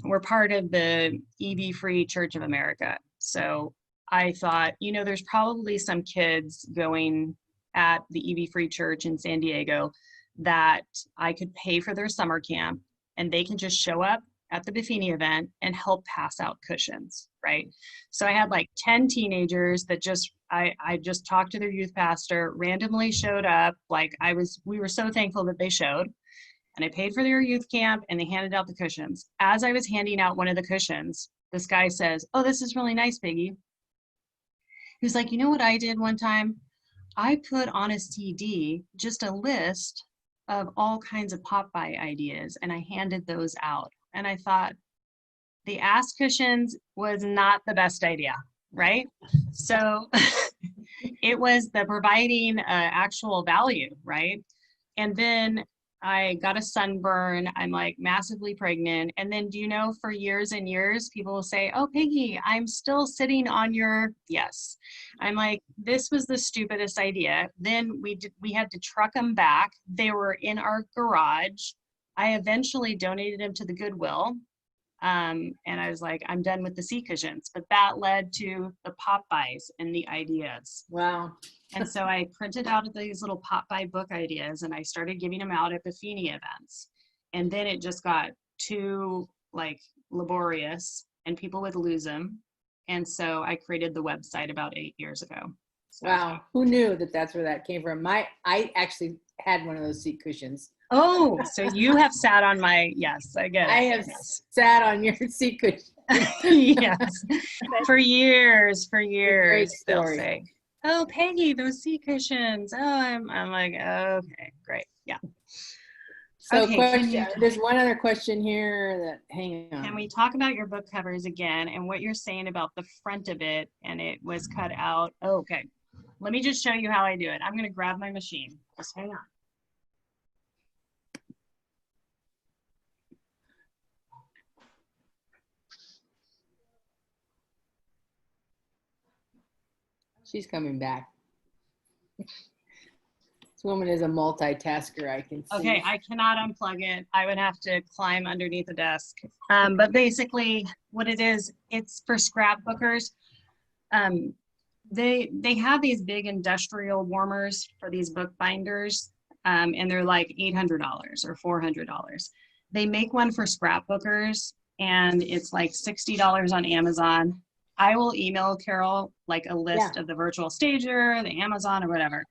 we're part of the EV Free Church of America. So I thought, you know, there's probably some kids going at the EV Free Church in San Diego that I could pay for their summer camp, and they can just show up at the Buffini event and help pass out cushions, right? So I had like 10 teenagers that I just talked to their youth pastor, randomly showed up. Like we were so thankful that they showed, and I paid for their youth camp, and they handed out the cushions. As I was handing out one of the cushions, this guy says, oh, this is really nice, Peggy. He was like, you know what I did one time? I put on a CD just a list of all kinds of pop-by ideas, and I handed those out. And I thought, the ass cushions was not the best idea, right? So it was the providing actual value, right? And then I got a sunburn. I'm like massively pregnant. And then, do you know, for years and years, people will say, oh, Peggy, I'm still sitting on your, yes. I'm like, this was the stupidest idea. Then we had to truck them back. They were in our garage. I eventually donated them to the Goodwill. And I was like, I'm done with the seat cushions. But that led to the pop-bys and the ideas. Wow. And so I printed out these little pop-by book ideas, and I started giving them out at Buffini events. And then it just got too like laborious, and people would lose them. And so I created the website about 8 years ago. So, Wow. Who knew that that's where that came from? I actually had one of those seat cushions. oh, so you have sat on my, yes, I get it. I have Yes. sat on your seat cushion. Yes. For years, Great they'll story. say, oh, Peggy, those seat cushions. Oh, I'm like, okay, great. Yeah. So Okay, question, there's one other question here that, hang on. Can we talk about your book covers again and what you're saying about the front of it and it was cut out? Oh, okay. Let me just show you how I do it. I'm going to grab my machine. Just hang on. She's coming back. This woman is a multitasker, I can see. Okay, I cannot unplug it. I would have to climb underneath the desk. But basically what it is, it's for scrapbookers. They have these big industrial warmers for these book binders, and they're like $800 or $400. They make one for scrapbookers, and it's like $60 on Amazon. I will email Carol like a list of the virtual stager, the Amazon, or whatever.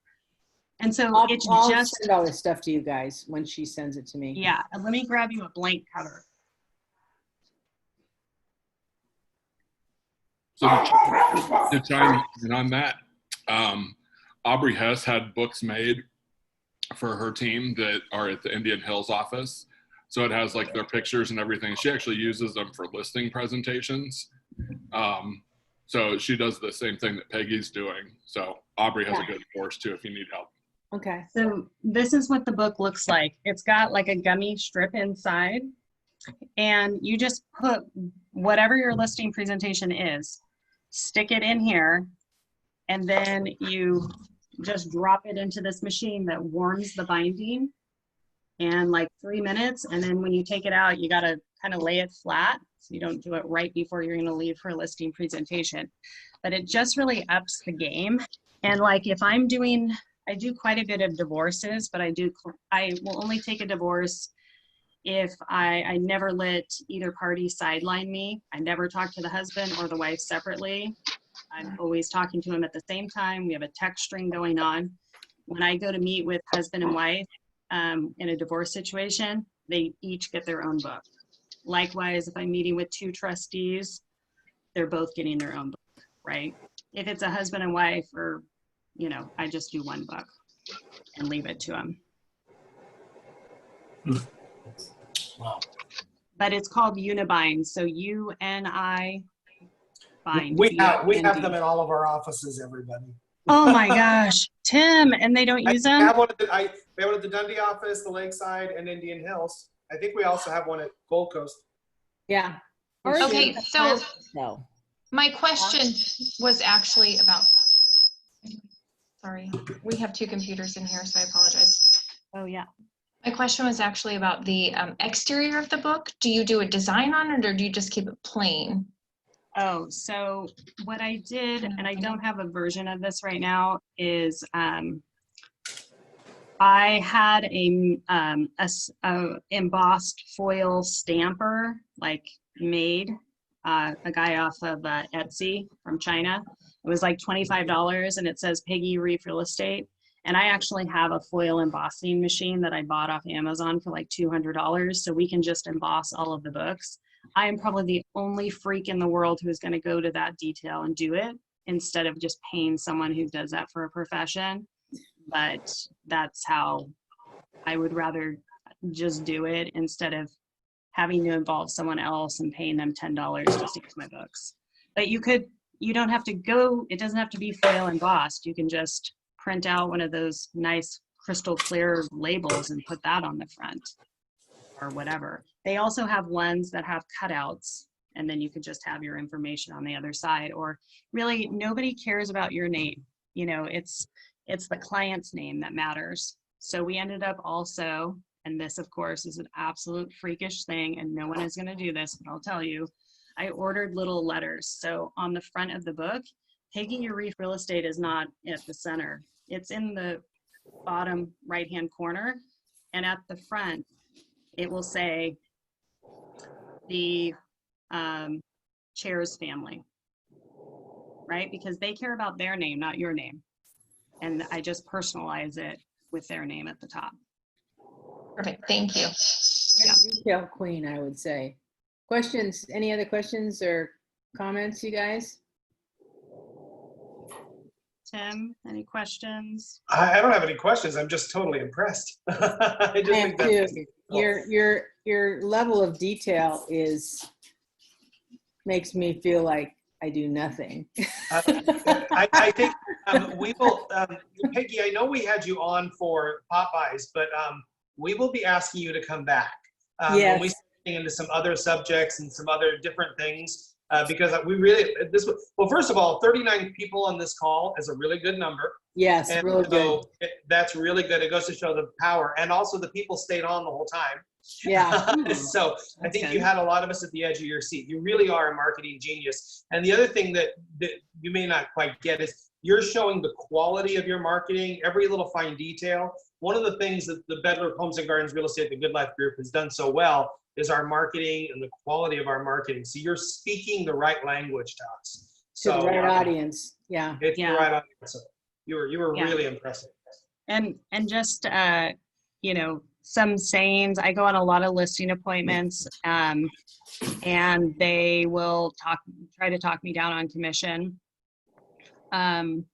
And so I'll just send all this stuff to you guys when she sends it to me. yeah. And let me grab you a blank cover. So to chime in on that, Aubrey Hess had books made for her team that are at the Indian Hills office. So it has like their pictures and everything. She actually uses them for listing presentations. So she does the same thing that Peggy's doing. So Aubrey has a good course too if you need help. Okay. So this is what the book looks like. It's got like a gummy strip inside, and you just put whatever your listing presentation is, stick it in here, and then you just drop it into this machine that warms the binding in like 3 minutes. And then when you take it out, you got to kind of lay it flat so you don't do it right before you're going to leave for a listing presentation. But it just really ups the game. And like if I'm doing, I do quite a bit of divorces, but I will only take a divorce if I never let either party sideline me. I never talk to the husband or the wife separately. I'm always talking to him at the same time. We have a text string going on. When I go to meet with husband and wife in a divorce situation, they each get their own book. Likewise, if I'm meeting with 2 trustees, they're both getting their own book, right? If it's a husband and wife, or, you know, I just do 1 book and leave it to them. Wow. But it's called Unibind, so UNI bind. We have BIND. them in all of our offices, everybody. Oh my gosh, Tim, and they don't use We them? have one at the Dundee office, the Lakeside, and Indian Hills. I think we also have one at Gold Coast. Yeah. Okay, so No. my question was actually about, sorry, we have 2 computers in here, so I apologize. Oh yeah. My question was actually about the exterior of the book. Do you do a design on it, or do you just keep it plain? Oh, so what I did, and I don't have a version of this right now, is I had a embossed foil stamper, like made, a guy off of Etsy from China. It was like $25, and it says Peggy, Urieff Real Estate. And I actually have a foil embossing machine that I bought off Amazon for like $200, so we can just emboss all of the books. I am probably the only freak in the world who's going to go to that detail and do it, instead of just paying someone who does that for a profession. But that's how I would rather just do it, instead of having to involve someone else and paying them $10 just to use my books. But you don't have to go, it doesn't have to be foil embossed. You can just print out one of those nice crystal clear labels and put that on the front or whatever. They also have ones that have cutouts, and then you could just have your information on the other side. Or really, nobody cares about your name. You know, it's the client's name that matters. So we ended up also, and this of course is an absolute freakish thing, and no one is going to do this, but I'll tell you, I ordered little letters. So on the front of the book, Peggy Urieff Real Estate is not at the center. It's in the bottom right-hand corner. And at the front, it will say the Chair's family, right? Because they care about their name, not your name. And I just personalize it with their name at the top. Perfect, thank you. Yeah. Detail queen, I would say. Questions? Any other questions or comments, you guys? Tim, any questions? I don't have any questions. I'm just totally impressed. I just think that's cool. Your level of detail makes me feel like I do nothing. I think we will, Peggy, I know we had you on for Popeyes, but we will be asking you to come back. Yes. When we start getting into some other subjects and some other different things, because we really, well, first of all, 39 people on this call is a really good number. Yes, And really good. That's really good. It goes to show the power. And also the people stayed on the whole time. Yeah. So I think good. you had a lot of us at the edge of your seat. You really are a marketing genius. And the other thing that you may not quite get is you're showing the quality of your marketing, every little fine detail. One of the things that the Bedler Homes and Gardens Real Estate, the Good Life Group, has done so well is our marketing and the quality of our marketing. So you're speaking the right language to us. To the right audience. Yeah. It's Yeah. the right audience. So you were Yeah. really impressive. And just, you know, some sayings, I go on a lot of listing appointments, and they will try to talk me down on commission. And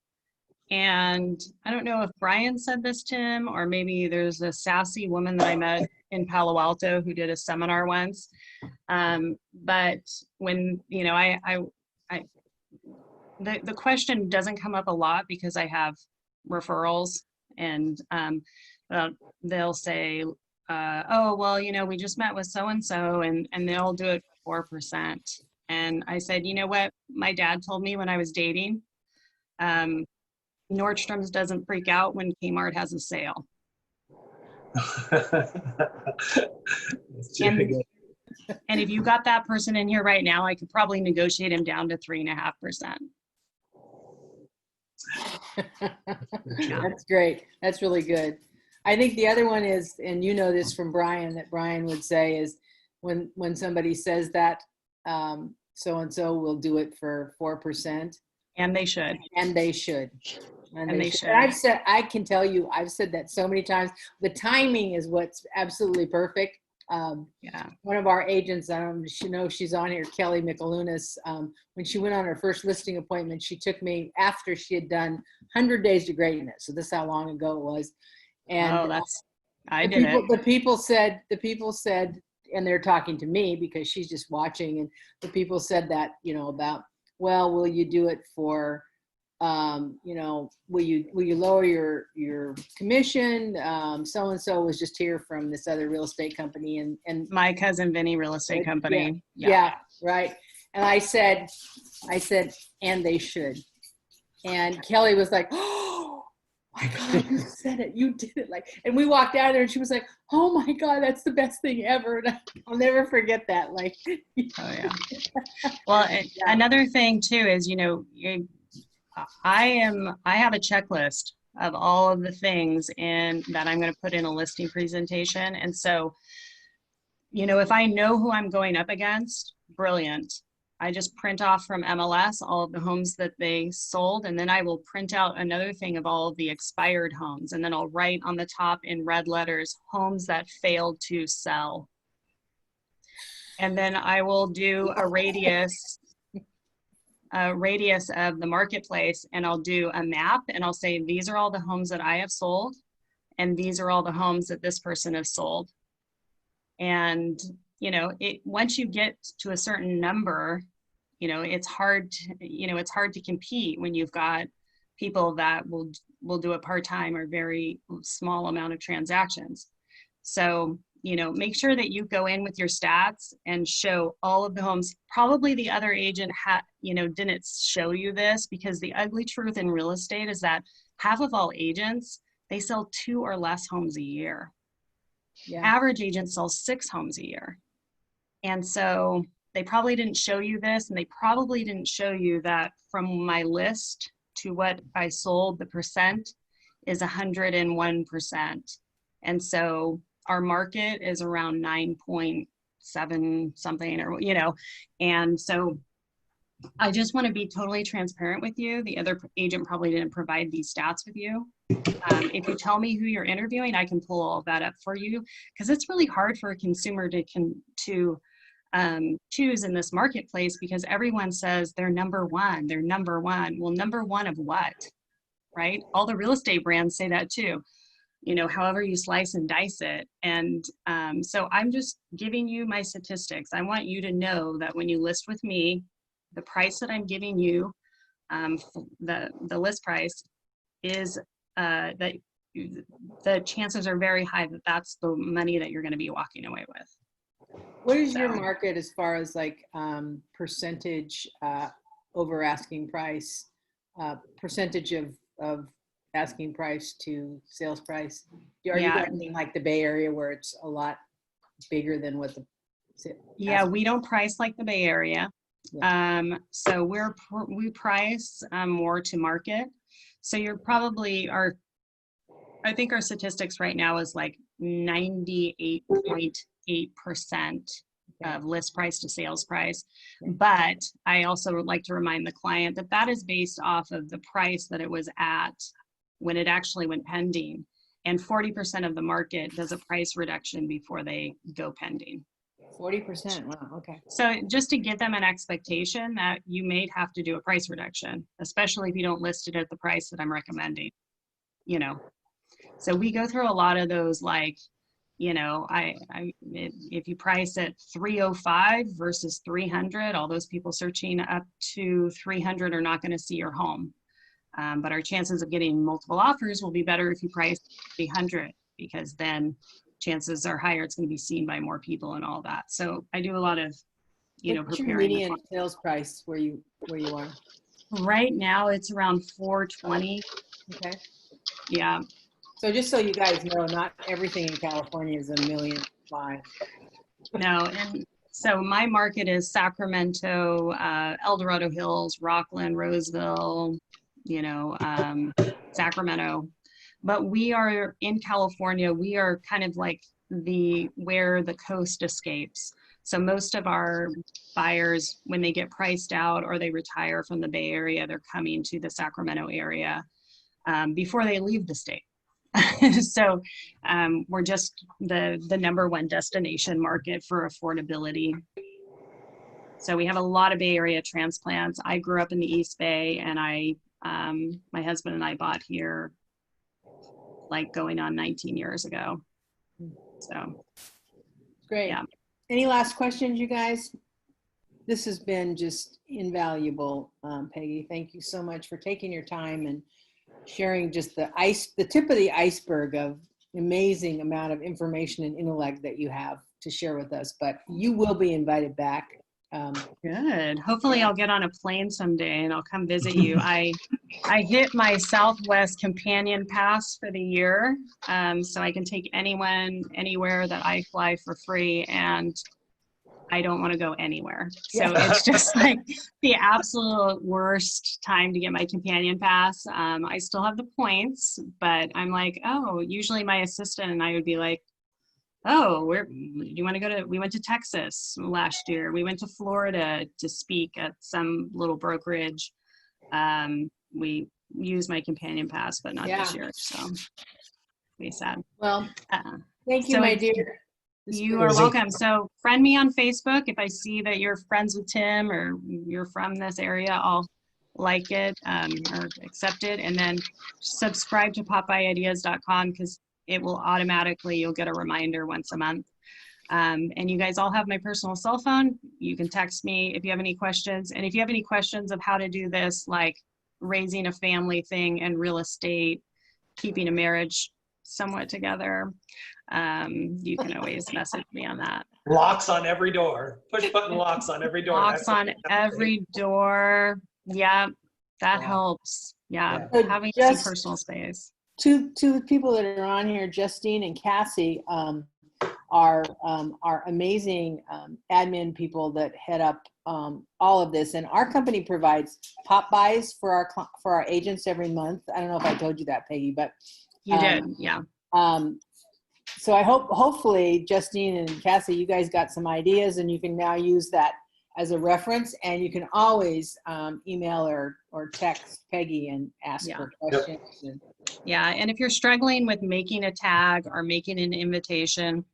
I don't know if Brian said this, Tim, or maybe there's a sassy woman that I met in Palo Alto who did a seminar once. But when, you know, the question doesn't come up a lot because I have referrals, and they'll say, oh, well, you know, we just met with so-and-so, and they'll do it 4%. And I said, you know what? My dad told me when I was dating, Nordstrom's doesn't freak out when Kmart has a sale. That's really good. And if you got that person in here right now, I could probably negotiate him down to 3.5%. That's great. That's really good. I think the other one is, and you know this from Brian, that Brian would say is when somebody says that so-and-so will do it for 4%. And they should. And they should. And they should. And I can tell you, I've said that so many times. The timing is what's absolutely perfect. Yeah. One of our agents, she knows she's on here, Kelly Michalunas, when she went on her first listing appointment, she took me after she had done 100 Days to Greatness. So this is how long ago it was. And Oh, I did it. the people said, and they're talking to me because she's just watching, and the people said that, about, well, will you do it for, will you lower your commission? So-and-so was just here from this other real estate company, and My cousin Vinny Real Estate Company. yeah, right. And I said, and they should. And Kelly was like, oh my God, you said it, you did it. And we walked out of there and she was like, oh my God, that's the best thing ever. And I'll never forget that. Oh yeah. Well, another thing too is, I have a checklist of all of the things that I'm going to put in a listing presentation. And so, if I know who I'm going up against, brilliant. I just print off from MLS all of the homes that they sold, and then I will print out another thing of all of the expired homes, and then I'll write on the top in red letters, homes that failed to sell. And then I will do a radius of the marketplace, and I'll do a map, and I'll say, these are all the homes that I have sold, and these are all the homes that this person has sold. And once you get to a certain number, it's hard to compete when you've got people that will do it part-time or very small amount of transactions. So, make sure that you go in with your stats and show all of the homes. Probably the other agent didn't show you this, because the ugly truth in real estate is that half of all agents, they sell 2 or less homes a year. Yeah. Average agent sells 6 homes a year. And so they probably didn't show you this, and they probably didn't show you that from my list to what I sold, the percent is 101%. And so our market is around 9.7 something, and so I just want to be totally transparent with you. The other agent probably didn't provide these stats with you. If you tell me who you're interviewing, I can pull all of that up for you, because it's really hard for a consumer to choose in this marketplace, because everyone says they're number one. Well, number one of what, right? All the real estate brands say that too, however you slice and dice it. And so I'm just giving you my statistics. I want you to know that when you list with me, the price that I'm giving you, the list price is that the chances are very high that that's the money that you're going to be walking away with. What is your market as far as percentage over asking price, percentage of asking price to sales price? Are you talking like the Bay Area, where it's a lot bigger than what the we don't price like the Bay Area. Yeah. So we price more to market. So you're probably I think our statistics right now is like 98.8% of list price to sales price. But I also would like to remind the client that that is based off of the price that it was at when it actually went pending. And 40% of the market does a price reduction before they go pending. 40%. Wow. Okay. So just to give them an expectation that you may have to do a price reduction, especially if you don't list it at the price that I'm recommending, So we go through a lot of those, if you price at 305 versus 300, all those people searching up to 300 are not going to see your home. But our chances of getting multiple offers will be better if you price 300, because then chances are higher it's going to be seen by more people and all that. So I do a lot of, What's your median sales price where you are? Right now it's around 420. Okay. Yeah. So just so you guys know, not everything in California is $1.5 million. No, and so my market is Sacramento, El Dorado Hills, Rockland, Roseville, Sacramento. But we are in California, we are kind of like where the coast escapes. So most of our buyers, when they get priced out or they retire from the Bay Area, they're coming to the Sacramento area before they leave the state. So we're just the #1 destination market for affordability. So we have a lot of Bay Area transplants. I grew up in the East Bay, and my husband and I bought here like going on 19 years ago. So Great. yeah. Any last questions, you guys? This has been just invaluable, Peggy. Thank you so much for taking your time and sharing just the tip of the iceberg of amazing amount of information and intellect that you have to share with us. But you will be invited back. Good. Hopefully I'll get on a plane someday and I'll come visit you. I hit my Southwest Companion Pass for the year, so I can take anyone anywhere that I fly for free, and I don't want to go anywhere. So it's just like the absolute worst time to get my Companion Pass. I still have the points, but I'm like, oh, usually my assistant and I would be like, oh, you want to go to, we went to Texas last year. We went to Florida to speak at some little brokerage. We used my Companion Pass, but not this year. So be sad. Well, thank you, so my dear. You are welcome. So friend me on Facebook. If I see that you're friends with Tim or you're from this area, I'll like it or accept it. And then subscribe to popeyeideas.com because it will automatically, you'll get a reminder once a month. And you guys all have my personal cell phone. You can text me if you have any questions. And if you have any questions of how to do this, like raising a family thing and real estate, keeping a marriage somewhat together, you can always message me on that. Locks on every door. Push button locks on every door. Locks on every door. Yeah, that helps. Yeah, So having just some personal space. Two people that are on here, Justine and Cassie, are amazing admin people that head up all of this. And our company provides pop buys for our agents every month. I don't know if I told you that, Peggy, but you did, yeah. So I hopefully, Justine and Cassie, you guys got some ideas, and you can now use that as a reference. And you can always email or text Peggy and ask her questions. Yeah, and if you're struggling with making a tag or making an invitation,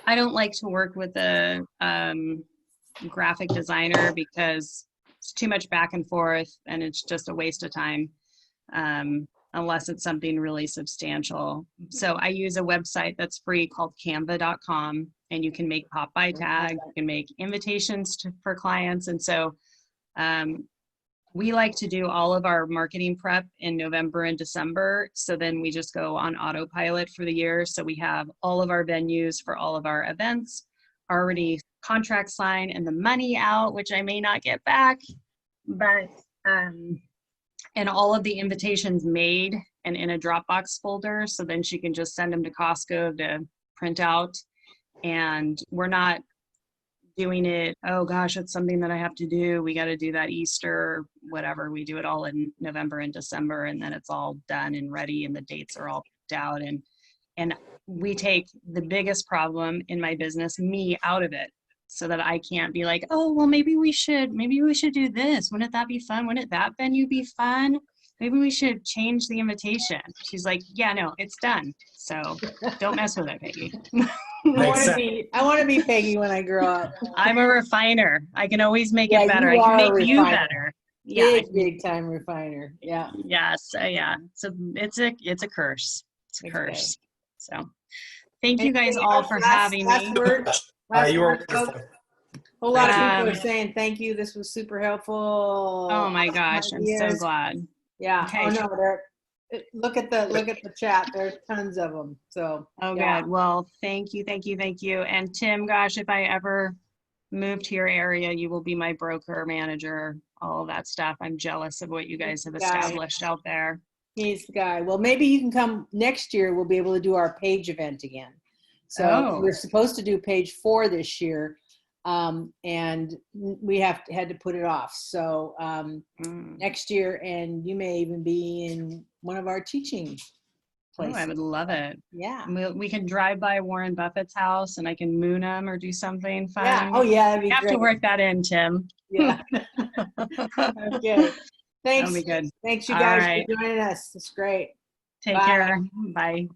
I don't like to work with a graphic designer because it's too much back and forth and it's just a waste of time. Unless it's something really substantial. So I use a website that's free called canva.com, and you can make pop-by tags, you can make invitations for clients. And so we like to do all of our marketing prep in November and December. So then we just go on autopilot for the year. So we have all of our venues for all of our events already contract signed and the money out, which I may not get back, but and all of the invitations made and in a Dropbox folder. So then she can just send them to Costco to print out. And we're not doing it, oh gosh, it's something that I have to do. We got to do that Easter, whatever. We do it all in November and December, and then it's all done and ready and the dates are all picked out. And we take the biggest problem in my business, me, out of it. So that I can't be like, oh, well, maybe we should do this. Wouldn't that be fun? Wouldn't that venue be fun? Maybe we should change the invitation. She's like, yeah, no, it's done. So don't mess with it, Peggy. I want to be Peggy when I grow up. I'm a refiner. I can always make it better. I can make you better. Yeah. Big time refiner. Yeah. Yes. Yeah. So it's a curse. It's a curse. So thank you guys all for having me. You were wonderful. A whole lot of people are saying thank you. This was super helpful. Oh my gosh, I'm so glad. Yeah. Okay. Oh no, look at the chat. There's tons of them. So. Oh good. Well, thank you. And Tim, gosh, if I ever move to your area, you will be my broker, manager, all of that stuff. I'm jealous of what you guys have established out there. He's the guy. Well, maybe you can come next year. We'll be able to do our page event again. So we're supposed to do page 4 this year, and we had to put it off. So next year, and you may even be in one of our teaching places. Oh, I would love it. Yeah. We can drive by Warren Buffett's house, and I can moon him or do something fun. Yeah. Oh yeah, that'd be great. You have to work that in, Tim. Yeah. Okay. Thanks. That'll be good. Thanks, you guys, for joining us. It's great. Take Bye. care. Bye.